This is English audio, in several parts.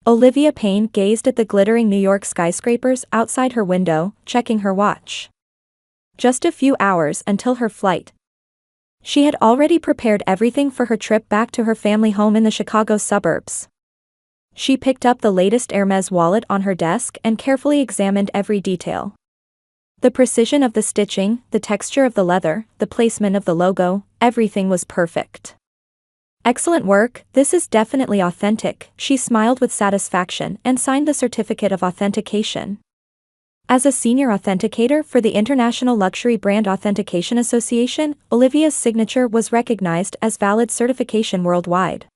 Olivia Payne gazed at the glittering New York skyscrapers outside her window, checking her watch. Just a few hours until her flight. She had already prepared everything for her trip back to her family home in the Chicago suburbs. She picked up the latest Hermès wallet on her desk and carefully examined every detail. The precision of the stitching, the texture of the leather, the placement of the logo, everything was perfect. Excellent work, this is definitely authentic, she smiled with satisfaction and signed the certificate of authentication. As a senior authenticator for the International Luxury Brand Authentication Association, Olivia's signature was recognized as valid certification worldwide.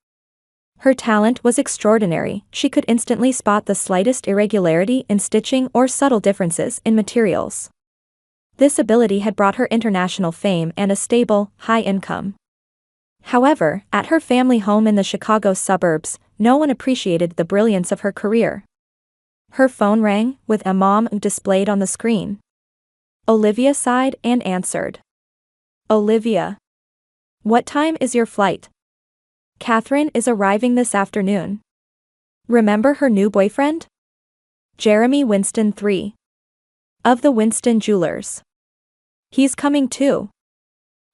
Her talent was extraordinary, she could instantly spot the slightest irregularity in stitching or subtle differences in materials. This ability had brought her international fame and a stable, high income. However, at her family home in the Chicago suburbs, no one appreciated the brilliance of her career. Her phone rang, with a mom displayed on the screen. Olivia sighed and answered. Olivia. What time is your flight? Catherine is arriving this afternoon. Remember her new boyfriend? Jeremy Winston III. Of the Winston Jewelers. He's coming too.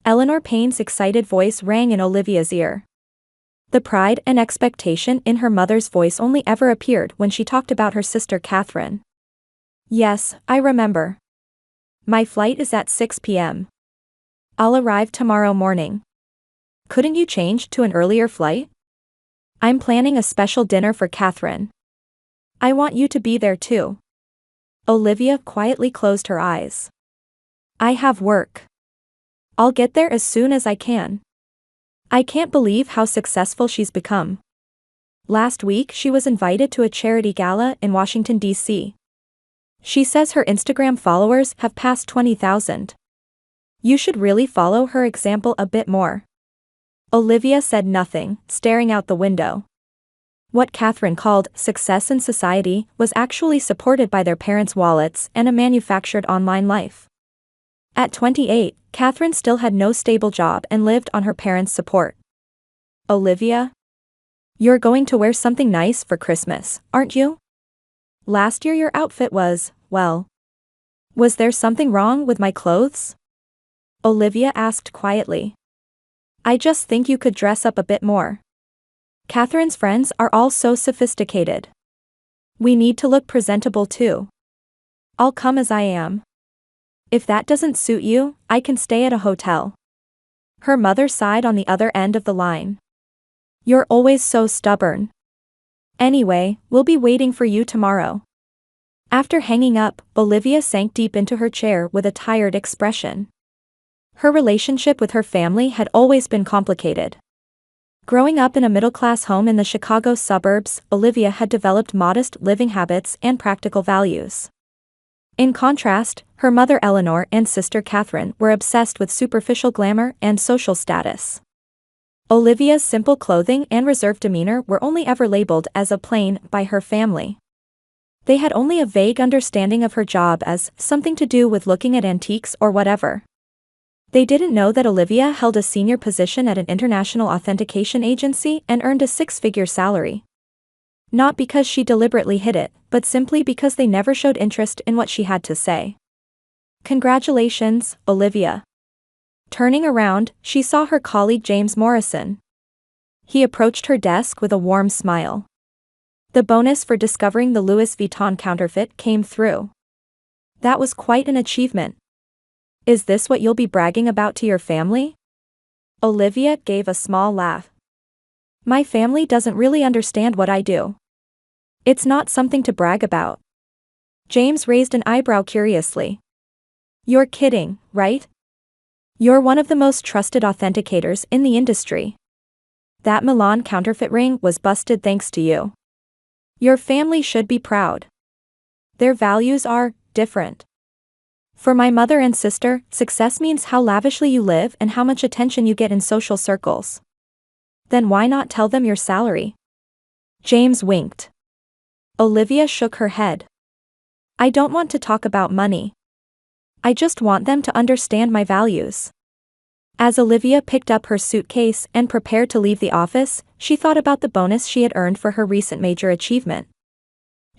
Eleanor Payne's excited voice rang in Olivia's ear. The pride and expectation in her mother's voice only ever appeared when she talked about her sister Catherine. Yes, I remember. My flight is at 6 p.m. I'll arrive tomorrow morning. Couldn't you change to an earlier flight? I'm planning a special dinner for Catherine. I want you to be there too. Olivia quietly closed her eyes. I have work. I'll get there as soon as I can. I can't believe how successful she's become. Last week she was invited to a charity gala in Washington, D.C. She says her Instagram followers have passed 20,000. You should really follow her example a bit more. Olivia said nothing, staring out the window. What Catherine called success in society was actually supported by their parents' wallets and a manufactured online life. At 28, Catherine still had no stable job and lived on her parents' support. Olivia? You're going to wear something nice for Christmas, aren't you? Last year your outfit was, well. Was there something wrong with my clothes? Olivia asked quietly. I just think you could dress up a bit more. Catherine's friends are all so sophisticated. We need to look presentable too. I'll come as I am. If that doesn't suit you, I can stay at a hotel. Her mother sighed on the other end of the line. You're always so stubborn. Anyway, we'll be waiting for you tomorrow. After hanging up, Olivia sank deep into her chair with a tired expression. Her relationship with her family had always been complicated. Growing up in a middle-class home in the Chicago suburbs, Olivia had developed modest living habits and practical values. In contrast, her mother Eleanor and sister Catherine were obsessed with superficial glamour and social status. Olivia's simple clothing and reserved demeanor were only ever labeled as a plain by her family. They had only a vague understanding of her job as something to do with looking at antiques or whatever. They didn't know that Olivia held a senior position at an international authentication agency and earned a six-figure salary. Not because she deliberately hid it, but simply because they never showed interest in what she had to say. Congratulations, Olivia. Turning around, she saw her colleague James Morrison. He approached her desk with a warm smile. The bonus for discovering the Louis Vuitton counterfeit came through. That was quite an achievement. Is this what you'll be bragging about to your family? Olivia gave a small laugh. My family doesn't really understand what I do. It's not something to brag about. James raised an eyebrow curiously. You're kidding, right? You're one of the most trusted authenticators in the industry. That Milan counterfeit ring was busted thanks to you. Your family should be proud. Their values are different. For my mother and sister, success means how lavishly you live and how much attention you get in social circles. Then why not tell them your salary? James winked. Olivia shook her head. I don't want to talk about money. I just want them to understand my values. As Olivia picked up her suitcase and prepared to leave the office, she thought about the bonus she had earned for her recent major achievement.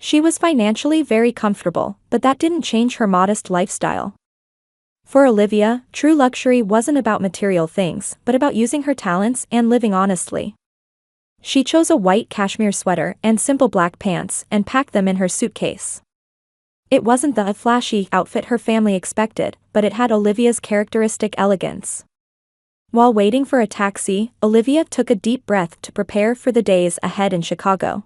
She was financially very comfortable, but that didn't change her modest lifestyle. For Olivia, true luxury wasn't about material things, but about using her talents and living honestly. She chose a white cashmere sweater and simple black pants and packed them in her suitcase. It wasn't the flashy outfit her family expected, but it had Olivia's characteristic elegance. While waiting for a taxi, Olivia took a deep breath to prepare for the days ahead in Chicago.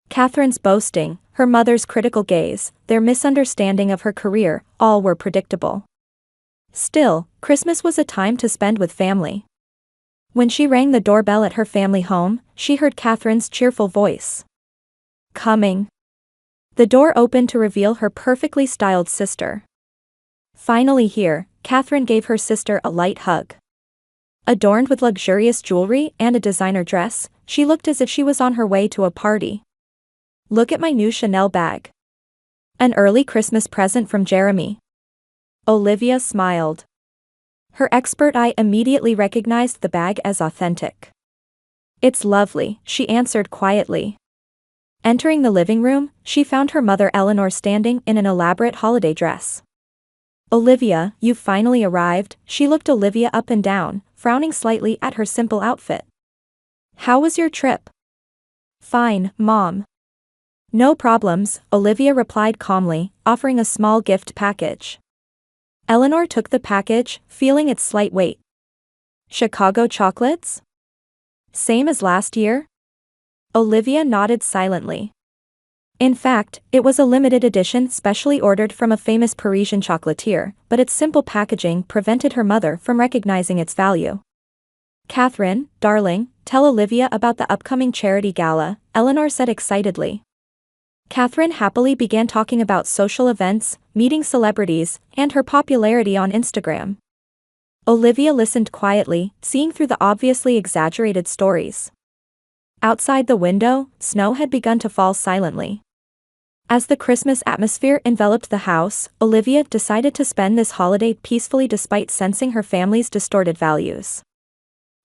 Catherine's boasting, her mother's critical gaze, their misunderstanding of her career, all were predictable. Still, Christmas was a time to spend with family. When she rang the doorbell at her family home, she heard Catherine's cheerful voice. Coming. The door opened to reveal her perfectly styled sister. Finally here, Catherine gave her sister a light hug. Adorned with luxurious jewelry and a designer dress, she looked as if she was on her way to a party. Look at my new Chanel bag. An early Christmas present from Jeremy. Olivia smiled. Her expert eye immediately recognized the bag as authentic. It's lovely, she answered quietly. Entering the living room, she found her mother Eleanor standing in an elaborate holiday dress. Olivia, you've finally arrived, she looked Olivia up and down, frowning slightly at her simple outfit. How was your trip? Fine, Mom. No problems, Olivia replied calmly, offering a small gift package. Eleanor took the package, feeling its slight weight. Chicago chocolates? Same as last year? Olivia nodded silently. In fact, it was a limited edition specially ordered from a famous Parisian chocolatier, but its simple packaging prevented her mother from recognizing its value. Catherine, darling, tell Olivia about the upcoming charity gala, Eleanor said excitedly. Catherine happily began talking about social events, meeting celebrities, and her popularity on Instagram. Olivia listened quietly, seeing through the obviously exaggerated stories. Outside the window, snow had begun to fall silently. As the Christmas atmosphere enveloped the house, Olivia decided to spend this holiday peacefully despite sensing her family's distorted values.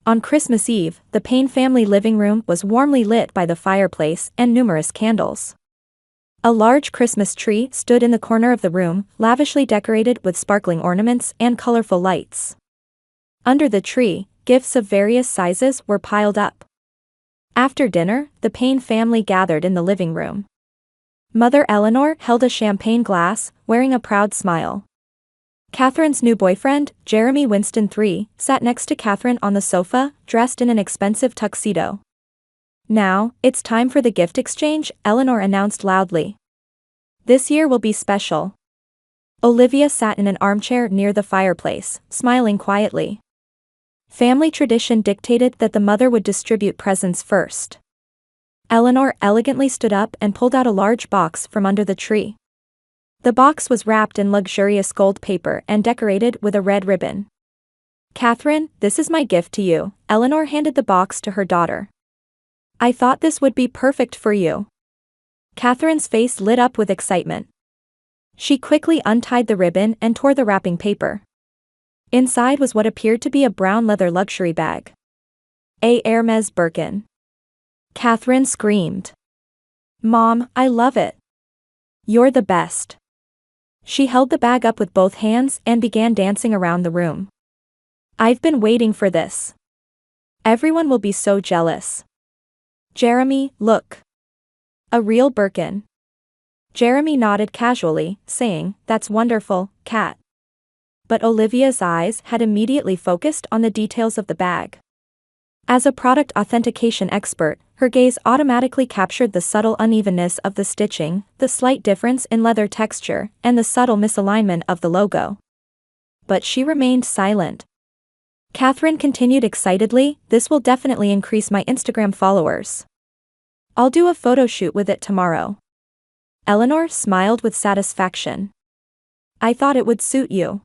On Christmas Eve, the Payne family living room was warmly lit by the fireplace and numerous candles. A large Christmas tree stood in the corner of the room, lavishly decorated with sparkling ornaments and colorful lights. Under the tree, gifts of various sizes were piled up. After dinner, the Payne family gathered in the living room. Mother Eleanor held a champagne glass, wearing a proud smile. Catherine's new boyfriend, Jeremy Winston III, sat next to Catherine on the sofa, dressed in an expensive tuxedo. Now, it's time for the gift exchange, Eleanor announced loudly. This year will be special. Olivia sat in an armchair near the fireplace, smiling quietly. Family tradition dictated that the mother would distribute presents first. Eleanor elegantly stood up and pulled out a large box from under the tree. The box was wrapped in luxurious gold paper and decorated with a red ribbon. Catherine, this is my gift to you, Eleanor handed the box to her daughter. I thought this would be perfect for you. Catherine's face lit up with excitement. She quickly untied the ribbon and tore the wrapping paper. Inside was what appeared to be a brown leather luxury bag. A Hermès Birkin. Catherine screamed. Mom, I love it. You're the best. She held the bag up with both hands and began dancing around the room. I've been waiting for this. Everyone will be so jealous. Jeremy, look. A real Birkin. Jeremy nodded casually, saying, That's wonderful, Kat. But Olivia's eyes had immediately focused on the details of the bag. As a product authentication expert, her gaze automatically captured the subtle unevenness of the stitching, the slight difference in leather texture, and the subtle misalignment of the logo. But she remained silent. Catherine continued excitedly, This will definitely increase my Instagram followers. I'll do a photo shoot with it tomorrow. Eleanor smiled with satisfaction. I thought it would suit you.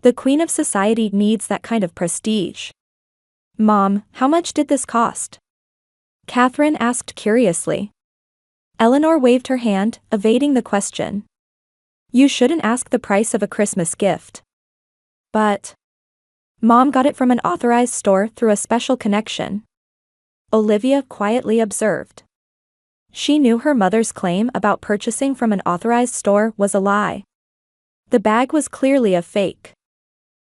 The queen of society needs that kind of prestige. Mom, how much did this cost? Catherine asked curiously. Eleanor waved her hand, evading the question. You shouldn't ask the price of a Christmas gift. But. Mom got it from an authorized store through a special connection, Olivia quietly observed. She knew her mother's claim about purchasing from an authorized store was a lie. The bag was clearly a fake.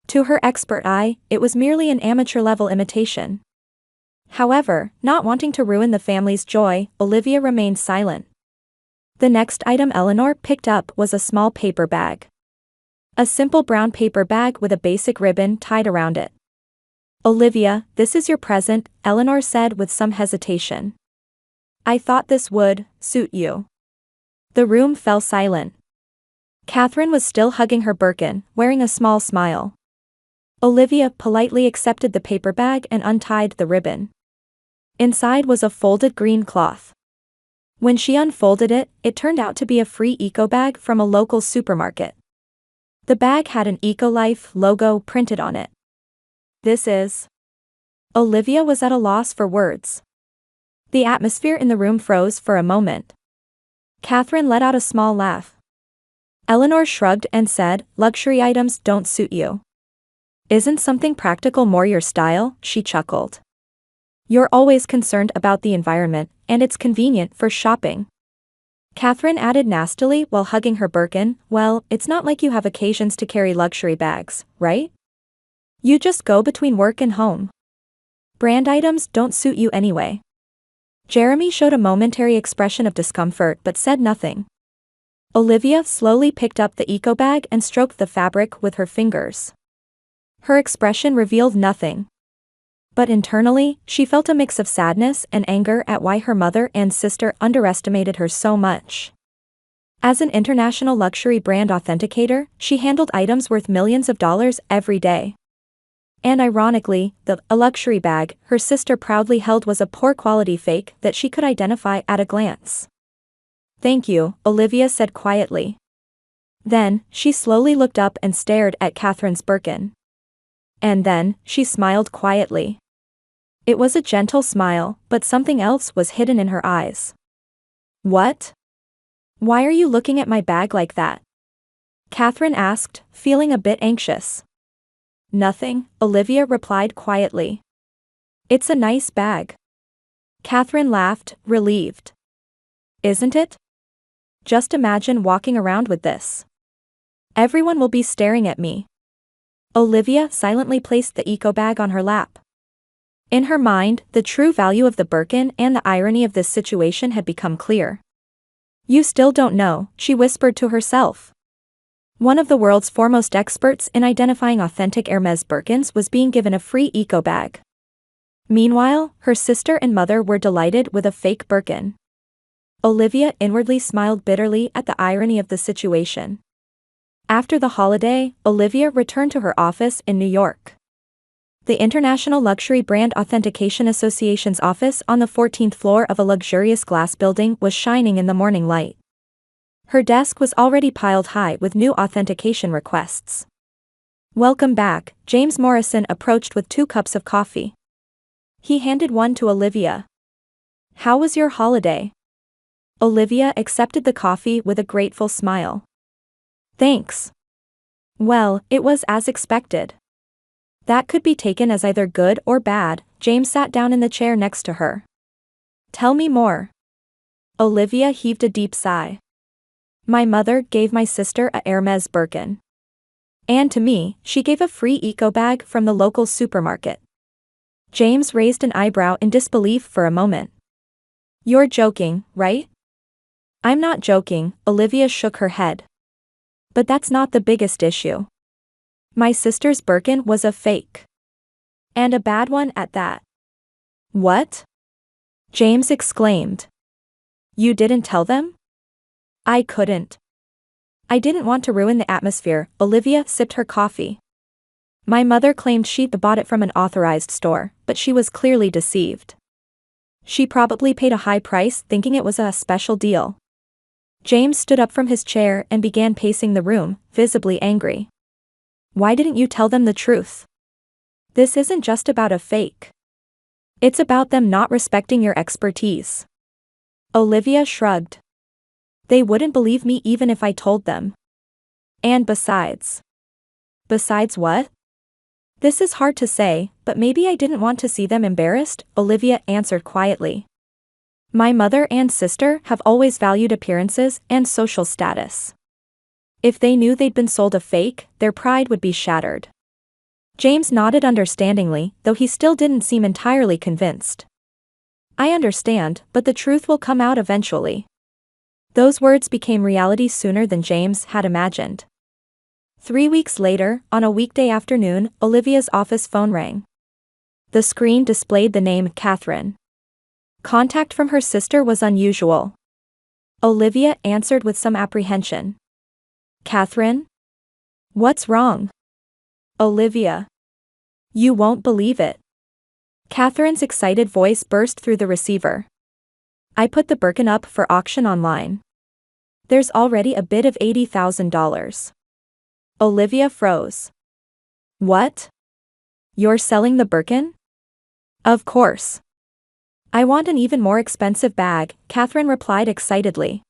To her expert eye, it was merely an amateur-level imitation. However, not wanting to ruin the family's joy, Olivia remained silent. The next item Eleanor picked up was a small paper bag. A simple brown paper bag with a basic ribbon tied around it. "Olivia, this is your present," Eleanor said with some hesitation. "I thought this would suit you." The room fell silent. Catherine was still hugging her Birkin, wearing a small smile. Olivia politely accepted the paper bag and untied the ribbon. Inside was a folded green cloth. When she unfolded it, it turned out to be a free eco bag from a local supermarket. The bag had an Eco-Life logo printed on it. "This is..." Olivia was at a loss for words. The atmosphere in the room froze for a moment. Catherine let out a small laugh. Eleanor shrugged and said, "Luxury items don't suit you. Isn't something practical more your style?" She chuckled. "You're always concerned about the environment, and it's convenient for shopping." Catherine added nastily while hugging her Birkin, "Well, it's not like you have occasions to carry luxury bags, right? You just go between work and home. Brand items don't suit you anyway." Jeremy showed a momentary expression of discomfort but said nothing. Olivia slowly picked up the eco bag and stroked the fabric with her fingers. Her expression revealed nothing. But internally, she felt a mix of sadness and anger at why her mother and sister underestimated her so much. As an international luxury brand authenticator, she handled items worth millions of dollars every day. And ironically, a luxury bag her sister proudly held was a poor quality fake that she could identify at a glance. "Thank you," Olivia said quietly. Then, she slowly looked up and stared at Catherine's Birkin. And then, she smiled quietly. It was a gentle smile, but something else was hidden in her eyes. "What? Why are you looking at my bag like that?" Catherine asked, feeling a bit anxious. "Nothing," Olivia replied quietly. "It's a nice bag." Catherine laughed, relieved. "Isn't it? Just imagine walking around with this. Everyone will be staring at me." Olivia silently placed the eco bag on her lap. In her mind, the true value of the Birkin and the irony of this situation had become clear. "You still don't know," she whispered to herself. One of the world's foremost experts in identifying authentic Hermès Birkins was being given a free eco bag. Meanwhile, her sister and mother were delighted with a fake Birkin. Olivia inwardly smiled bitterly at the irony of the situation. After the holiday, Olivia returned to her office in New York. The International Luxury Brand Authentication Association's office on the 14th floor of a luxurious glass building was shining in the morning light. Her desk was already piled high with new authentication requests. "Welcome back," James Morrison approached with 2 cups of coffee. He handed one to Olivia. "How was your holiday?" Olivia accepted the coffee with a grateful smile. "Thanks. Well, it was as expected." "That could be taken as either good or bad." James sat down in the chair next to her. "Tell me more." Olivia heaved a deep sigh. "My mother gave my sister a Hermès Birkin. And to me, she gave a free eco bag from the local supermarket." James raised an eyebrow in disbelief for a moment. "You're joking, right?" "I'm not joking," Olivia shook her head. "But that's not the biggest issue. My sister's Birkin was a fake. And a bad one at that." "What?" James exclaimed. "You didn't tell them?" "I couldn't. I didn't want to ruin the atmosphere." Olivia sipped her coffee. "My mother claimed she'd bought it from an authorized store, but she was clearly deceived. She probably paid a high price thinking it was a special deal." James stood up from his chair and began pacing the room, visibly angry. "Why didn't you tell them the truth? This isn't just about a fake. It's about them not respecting your expertise." Olivia shrugged. "They wouldn't believe me even if I told them. And besides." "Besides what?" This is hard to say, but maybe I didn't want to see them embarrassed, Olivia answered quietly. My mother and sister have always valued appearances and social status. If they knew they'd been sold a fake, their pride would be shattered. James nodded understandingly, though he still didn't seem entirely convinced. I understand, but the truth will come out eventually. Those words became reality sooner than James had imagined. 3 weeks later, on a weekday afternoon, Olivia's office phone rang. The screen displayed the name Catherine. Contact from her sister was unusual. Olivia answered with some apprehension. Catherine? What's wrong? Olivia. You won't believe it. Catherine's excited voice burst through the receiver. I put the Birkin up for auction online. There's already a bid of $80,000. Olivia froze. What? You're selling the Birkin? Of course. I want an even more expensive bag, Catherine replied excitedly.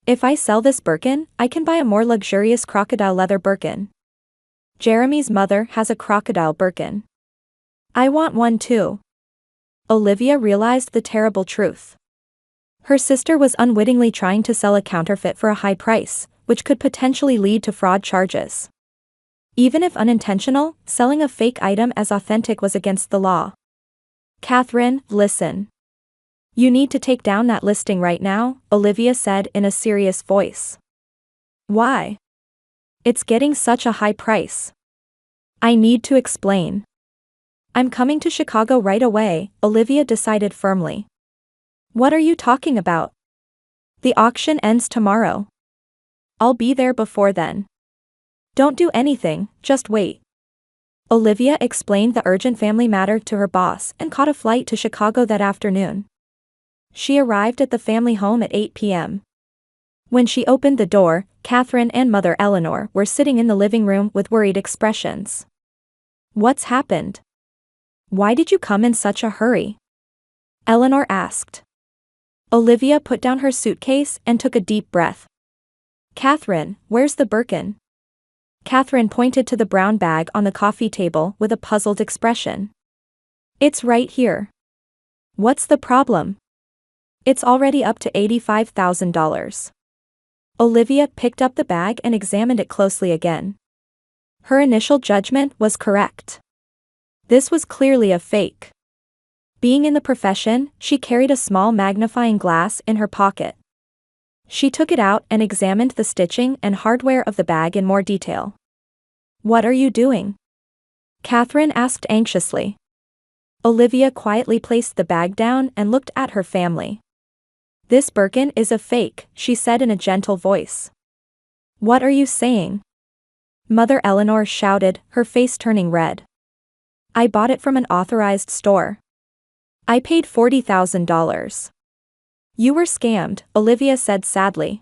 If I sell this Birkin, I can buy a more luxurious crocodile leather Birkin. Jeremy's mother has a crocodile Birkin. I want one too. Olivia realized the terrible truth. Her sister was unwittingly trying to sell a counterfeit for a high price, which could potentially lead to fraud charges. Even if unintentional, selling a fake item as authentic was against the law. Catherine, listen. You need to take down that listing right now, Olivia said in a serious voice. Why? It's getting such a high price. I need to explain. I'm coming to Chicago right away, Olivia decided firmly. What are you talking about? The auction ends tomorrow. I'll be there before then. Don't do anything, just wait. Olivia explained the urgent family matter to her boss and caught a flight to Chicago that afternoon. She arrived at the family home at 8 p.m. When she opened the door, Catherine and Mother Eleanor were sitting in the living room with worried expressions. What's happened? Why did you come in such a hurry? Eleanor asked. Olivia put down her suitcase and took a deep breath. Catherine, where's the Birkin? Catherine pointed to the brown bag on the coffee table with a puzzled expression. It's right here. What's the problem? It's already up to $85,000. Olivia picked up the bag and examined it closely again. Her initial judgment was correct. This was clearly a fake. Being in the profession, she carried a small magnifying glass in her pocket. She took it out and examined the stitching and hardware of the bag in more detail. What are you doing? Catherine asked anxiously. Olivia quietly placed the bag down and looked at her family. This Birkin is a fake, she said in a gentle voice. What are you saying? Mother Eleanor shouted, her face turning red. I bought it from an authorized store. I paid $40,000. You were scammed, Olivia said sadly.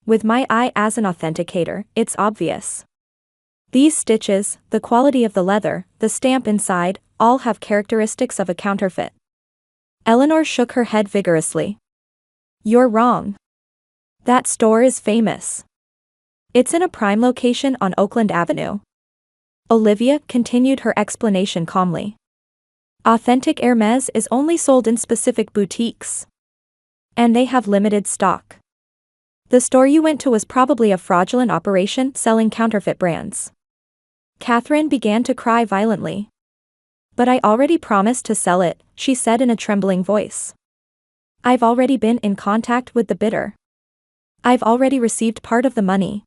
With my eye as an authenticator, it's obvious. These stitches, the quality of the leather, the stamp inside, all have characteristics of a counterfeit. Eleanor shook her head vigorously. You're wrong. That store is famous. It's in a prime location on Oakland Avenue. Olivia continued her explanation calmly. Authentic Hermès is only sold in specific boutiques. And they have limited stock. The store you went to was probably a fraudulent operation selling counterfeit brands. Catherine began to cry violently. But I already promised to sell it, she said in a trembling voice. I've already been in contact with the bidder. I've already received part of the money.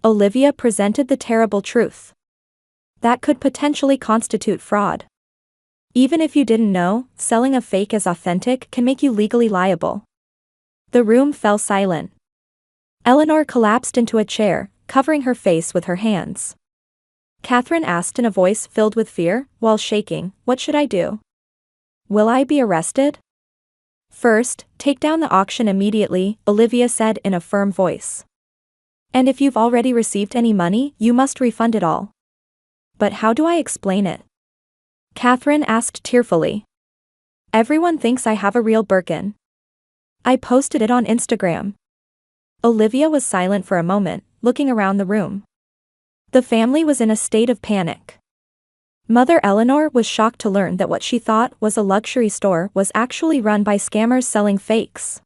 Olivia presented the terrible truth. That could potentially constitute fraud. Even if you didn't know, selling a fake as authentic can make you legally liable. The room fell silent. Eleanor collapsed into a chair, covering her face with her hands. Catherine asked in a voice filled with fear, while shaking, what should I do? Will I be arrested? First, take down the auction immediately, Olivia said in a firm voice. And if you've already received any money, you must refund it all. But how do I explain it? Catherine asked tearfully. Everyone thinks I have a real Birkin. I posted it on Instagram. Olivia was silent for a moment, looking around the room. The family was in a state of panic. Mother Eleanor was shocked to learn that what she thought was a luxury store was actually run by scammers selling fakes.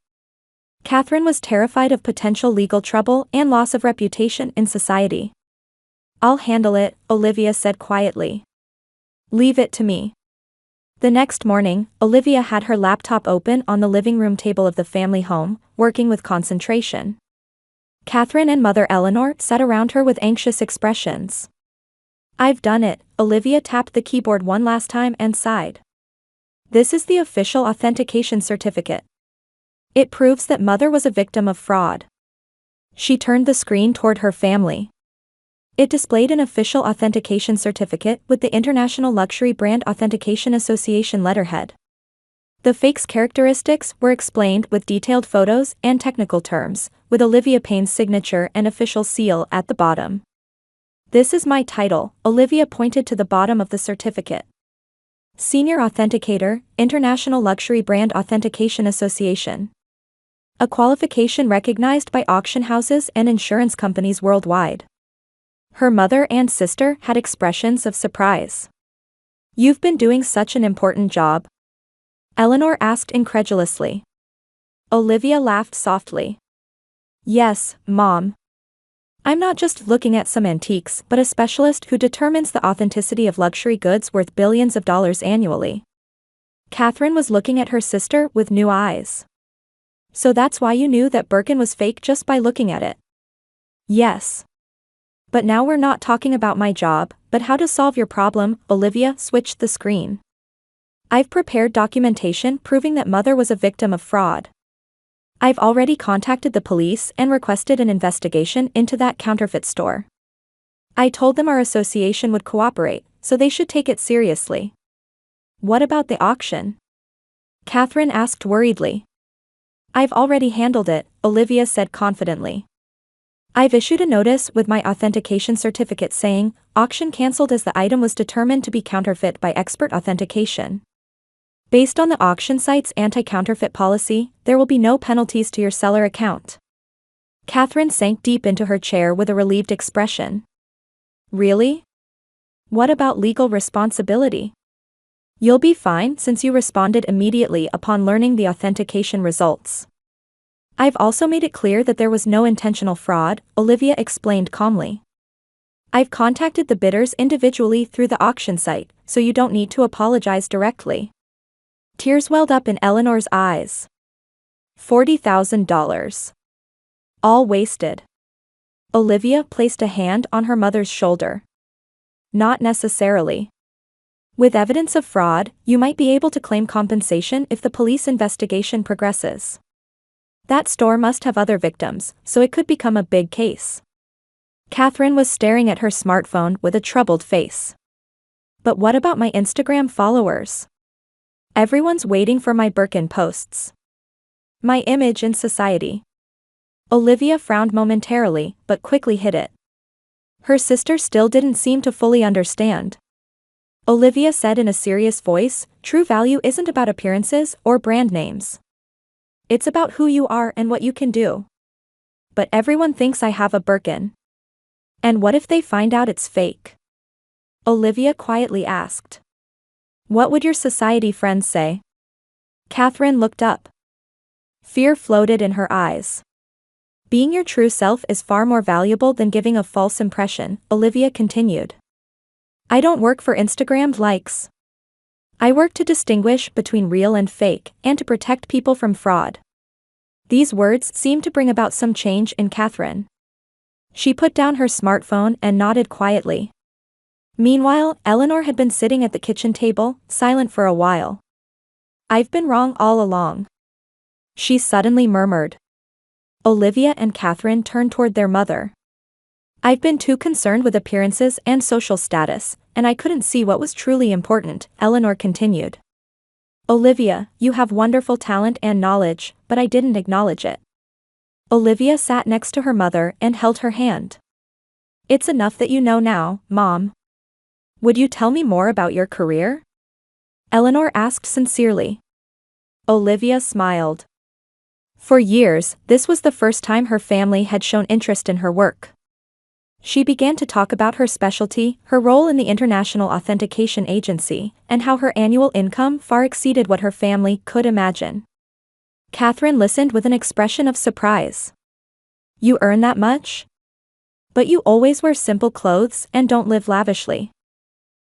Catherine was terrified of potential legal trouble and loss of reputation in society. "I'll handle it," Olivia said quietly. "Leave it to me." The next morning, Olivia had her laptop open on the living room table of the family home, working with concentration. Catherine and Mother Eleanor sat around her with anxious expressions. "I've done it," Olivia tapped the keyboard one last time and sighed. "This is the official authentication certificate. It proves that Mother was a victim of fraud." She turned the screen toward her family. It displayed an official authentication certificate with the International Luxury Brand Authentication Association letterhead. The fake's characteristics were explained with detailed photos and technical terms, with Olivia Payne's signature and official seal at the bottom. "This is my title," Olivia pointed to the bottom of the certificate. "Senior Authenticator, International Luxury Brand Authentication Association. A qualification recognized by auction houses and insurance companies worldwide." Her mother and sister had expressions of surprise. "You've been doing such an important job?" Eleanor asked incredulously. Olivia laughed softly. "Yes, Mom. I'm not just looking at some antiques but a specialist who determines the authenticity of luxury goods worth billions of dollars annually." Catherine was looking at her sister with new eyes. "So that's why you knew that Birkin was fake just by looking at it?" "Yes. But now we're not talking about my job, but how to solve your problem." Olivia switched the screen. "I've prepared documentation proving that Mother was a victim of fraud. I've already contacted the police and requested an investigation into that counterfeit store. I told them our association would cooperate, so they should take it seriously." "What about the auction?" Catherine asked worriedly. "I've already handled it," Olivia said confidently. "I've issued a notice with my authentication certificate saying, auction cancelled as the item was determined to be counterfeit by expert authentication. Based on the auction site's anti-counterfeit policy, there will be no penalties to your seller account." Catherine sank deep into her chair with a relieved expression. "Really? What about legal responsibility?" "You'll be fine since you responded immediately upon learning the authentication results. I've also made it clear that there was no intentional fraud," Olivia explained calmly. "I've contacted the bidders individually through the auction site, so you don't need to apologize directly." Tears welled up in Eleanor's eyes. $40,000. All wasted. Olivia placed a hand on her mother's shoulder. "Not necessarily. With evidence of fraud, you might be able to claim compensation if the police investigation progresses. That store must have other victims, so it could become a big case." Catherine was staring at her smartphone with a troubled face. "But what about my Instagram followers? Everyone's waiting for my Birkin posts. My image in society." Olivia frowned momentarily, but quickly hid it. Her sister still didn't seem to fully understand. Olivia said in a serious voice, "True value isn't about appearances or brand names. It's about who you are and what you can do. But everyone thinks I have a Birkin. And what if they find out it's fake?" Olivia quietly asked. "What would your society friends say?" Catherine looked up. Fear floated in her eyes. "Being your true self is far more valuable than giving a false impression," Olivia continued. "I don't work for Instagram likes. I work to distinguish between real and fake, and to protect people from fraud." These words seemed to bring about some change in Catherine. She put down her smartphone and nodded quietly. Meanwhile, Eleanor had been sitting at the kitchen table, silent for a while. "I've been wrong all along," she suddenly murmured. Olivia and Catherine turned toward their mother. "I've been too concerned with appearances and social status, and I couldn't see what was truly important," Eleanor continued. "Olivia, you have wonderful talent and knowledge, but I didn't acknowledge it." Olivia sat next to her mother and held her hand. "It's enough that you know now, Mom. Would you tell me more about your career?" Eleanor asked sincerely. Olivia smiled. For years, this was the first time her family had shown interest in her work. She began to talk about her specialty, her role in the International Authentication Agency, and how her annual income far exceeded what her family could imagine. Catherine listened with an expression of surprise. "You earn that much? But you always wear simple clothes and don't live lavishly."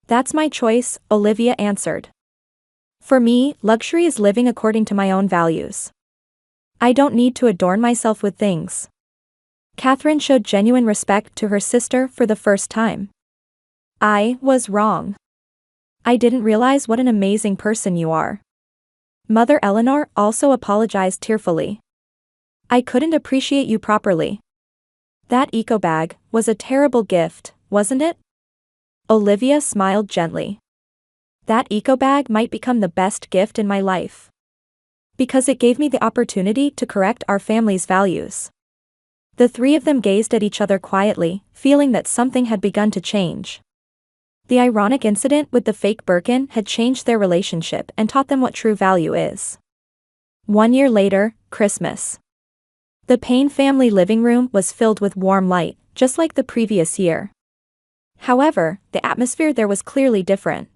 "That's my choice," Olivia answered. "For me, luxury is living according to my own values. I don't need to adorn myself with things." Catherine showed genuine respect to her sister for the first time. "I was wrong. I didn't realize what an amazing person you are." Mother Eleanor also apologized tearfully. "I couldn't appreciate you properly. That eco bag was a terrible gift, wasn't it?" Olivia smiled gently. "That eco bag might become the best gift in my life. Because it gave me the opportunity to correct our family's values." The three of them gazed at each other quietly, feeling that something had begun to change. The ironic incident with the fake Birkin had changed their relationship and taught them what true value is. 1 year later, Christmas. The Payne family living room was filled with warm light, just like the previous year. However, the atmosphere there was clearly different.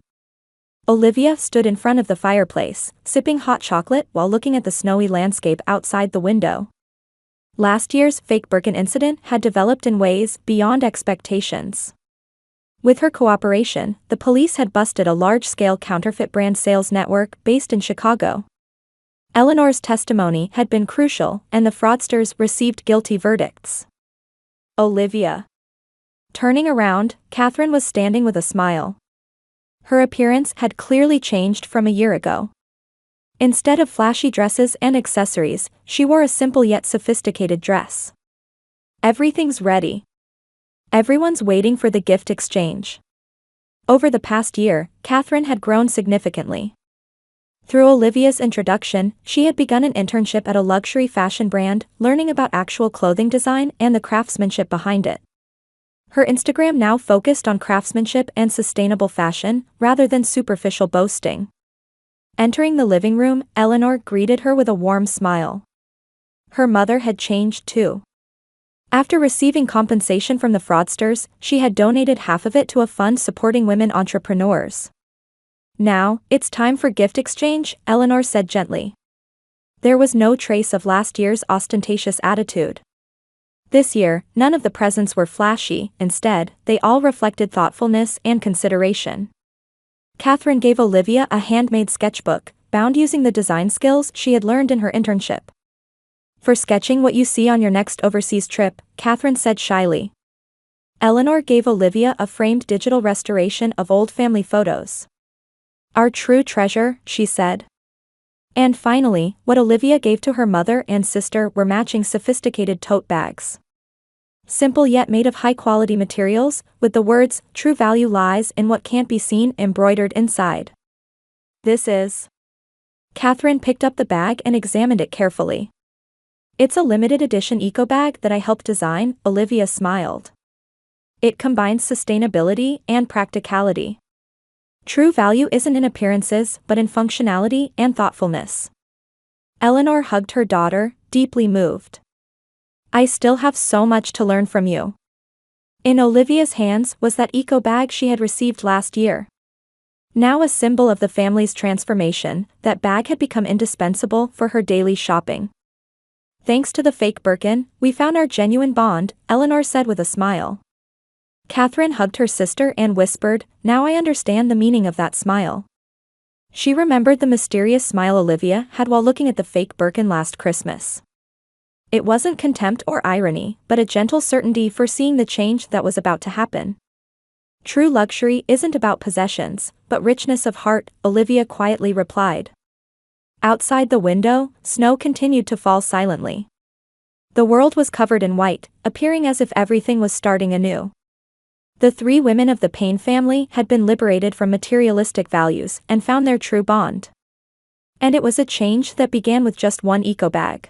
Olivia stood in front of the fireplace, sipping hot chocolate while looking at the snowy landscape outside the window. Last year's fake Birkin incident had developed in ways beyond expectations. With her cooperation, the police had busted a large-scale counterfeit brand sales network based in Chicago. Eleanor's testimony had been crucial, and the fraudsters received guilty verdicts. Olivia. Turning around, Catherine was standing with a smile. Her appearance had clearly changed from a year ago. Instead of flashy dresses and accessories, she wore a simple yet sophisticated dress. "Everything's ready. Everyone's waiting for the gift exchange." Over the past year, Catherine had grown significantly. Through Olivia's introduction, she had begun an internship at a luxury fashion brand, learning about actual clothing design and the craftsmanship behind it. Her Instagram now focused on craftsmanship and sustainable fashion, rather than superficial boasting. Entering the living room, Eleanor greeted her with a warm smile. Her mother had changed too. After receiving compensation from the fraudsters, she had donated half of it to a fund supporting women entrepreneurs. "Now, it's time for gift exchange," Eleanor said gently. There was no trace of last year's ostentatious attitude. This year, none of the presents were flashy, instead, they all reflected thoughtfulness and consideration. Catherine gave Olivia a handmade sketchbook, bound using the design skills she had learned in her internship. "For sketching what you see on your next overseas trip," Catherine said shyly. Eleanor gave Olivia a framed digital restoration of old family photos. "Our true treasure," she said. And finally, what Olivia gave to her mother and sister were matching sophisticated tote bags. Simple yet made of high-quality materials, with the words, "True value lies in what can't be seen," embroidered inside. "This is..." Catherine picked up the bag and examined it carefully. "It's a limited edition eco bag that I helped design," Olivia smiled. "It combines sustainability and practicality. True value isn't in appearances but in functionality and thoughtfulness." Eleanor hugged her daughter, deeply moved. "I still have so much to learn from you." In Olivia's hands was that eco bag she had received last year. Now a symbol of the family's transformation, that bag had become indispensable for her daily shopping. "Thanks to the fake Birkin, we found our genuine bond," Eleanor said with a smile. Catherine hugged her sister and whispered, "Now I understand the meaning of that smile." She remembered the mysterious smile Olivia had while looking at the fake Birkin last Christmas. It wasn't contempt or irony, but a gentle certainty foreseeing the change that was about to happen. "True luxury isn't about possessions, but richness of heart," Olivia quietly replied. Outside the window, snow continued to fall silently. The world was covered in white, appearing as if everything was starting anew. The three women of the Payne family had been liberated from materialistic values and found their true bond. And it was a change that began with just one eco bag.